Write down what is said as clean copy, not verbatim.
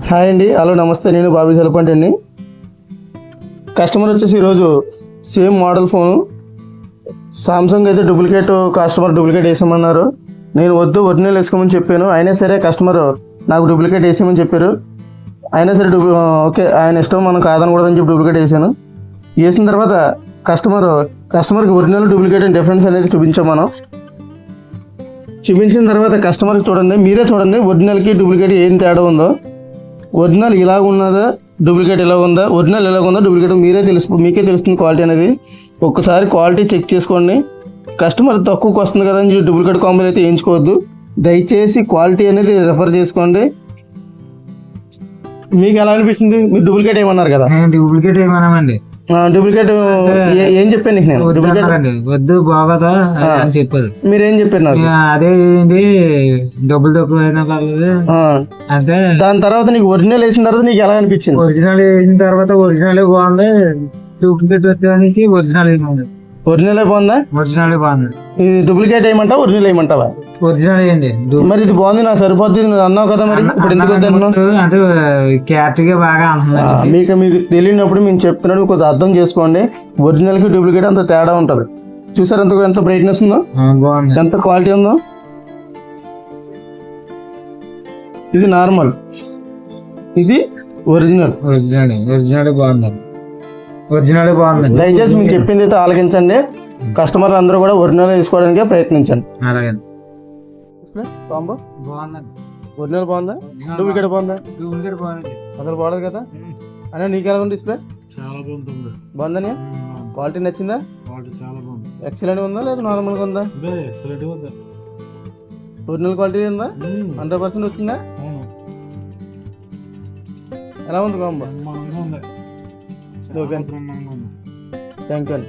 Hi అండి, hello నమస్తే. నేను బాబీ సెల్పంటి అండి. కస్టమర్ వచ్చేసి ఈరోజు సేమ్ మోడల్ ఫోన్ సామ్సంగ్ అయితే కస్టమర్ డూప్లికేట్ వేసామన్నారు. నేను వద్దు, ఒరిజినల్ వేసుకోమని చెప్పాను. అయినా సరే కస్టమర్ నాకు డూప్లికేట్ వేసామని చెప్పారు. అయినా సరే ఓకే, ఆయన ఇష్టం, మనం కాదనకూడదని చెప్పి డూప్లికేట్ వేసాను. వేసిన తర్వాత కస్టమర్కి ఒరిజినల్ డూప్లికేట్ డిఫరెన్స్ అనేది చూపించాం. మనం చూపించిన తర్వాత కస్టమర్కి చూడండి, మీరే చూడండి ఒరిజినల్కి డూప్లికేట్ ఏం తేడా ఉందో. ఒరిజినల్ ఇలాగ ఉన్నదా, డూప్లికేట్ ఇలా ఉందా, ఒరిజినల్ ఇలాగ ఉందా, డూప్లికేట్ మీకే తెలుస్తుంది క్వాలిటీ అనేది. ఒక్కసారి క్వాలిటీ చెక్ చేసుకోండి. కస్టమర్ తక్కువకి వస్తుంది కదా అని డూప్లికేట్ కాంబినేషన్ అయితే వేయించుకోవద్దు. దయచేసి క్వాలిటీ అనేది రెఫర్ చేసుకోండి. మీకు ఎలా అనిపిస్తుంది? మీరు డూప్లికేట్ ఏమన్నారు కదా? డూప్లికేట్ ఏమన్నామండి. డూప్లికేట్ ఏం చెప్పాను నీకు నేను? డూప్లికేట్ వద్దు, బాగోదా అని చెప్పారు. మీరేం చెప్పారు నాకు? అదే ఏంటి, డబ్బులు తక్కువ అయినా పర్లేదు అంటే. దాని తర్వాత నీకు ఒరిజినల్ వేసిన తర్వాత నీకు ఎలా అనిపించింది? ఒరిజినల్ వేసిన తర్వాత ఒరిజినల్ బాగుంది, డూప్లికేట్ వచ్చేసి ఒరిజినల్ బాగుంది. ఒరిజినల్ బాగుందా? ఒరిజినల్ బాగుంది. ఇది డూప్లికేట్ ఏమంటావా, ఒరిజినల్ ఏమంటావా? ఒరిజినల్ ఏంటి. మరి ఇది బాగుంది, నాకు సరిపోద్ది అన్నావు కదా, మరి ఇప్పుడు ఎందుకు వద్దన్నావు? అంటే క్యారెక్టర్ బాగా అంటున్నాను. మీకు తెలియనప్పుడు మేము చెప్తున్నాడు, కొద్దిగా అర్థం చేసుకోండి. ఒరిజినల్ కి డూప్లికేట్ అంత తేడా ఉంటుంది. చూసారు ఎంత బ్రైట్నెస్ ఉందో, ఎంత క్వాలిటీ ఉందో. ఇది నార్మల్, ఇది ఒరిజినల్. ఒరిజినల్ బాగుంది. దయచేసి మీకు చెప్పింది అయితే ఆలకించండి. కస్టమర్లు అందరూ కూడా ఒరిజినల్ తీసుకోవడానికి ప్రయత్నించండి. ఒరిజినల్ బాగుందా, డూప్లికేట్ బాగుందా? డూప్లికేట్ బాగుంది. అసలు బాగలేదు కదా అనే. నీకు ఎలా ఉంది డిస్ప్లే? చాలా బాగుంది. బాగుందని క్వాలిటీ నచ్చిందా? చాలా బాగుంది. ఎక్సలెంట్ ఉందా లేదా నార్మల్గా ఉందా? ఎక్సలెంట్ ఉంది. ఒరిజినల్ క్వాలిటీ ఉందా? 100% వచ్చిందా? ఎలా ఉంది కాంబో? ఓకే, థ్యాంక్ యూ అండి.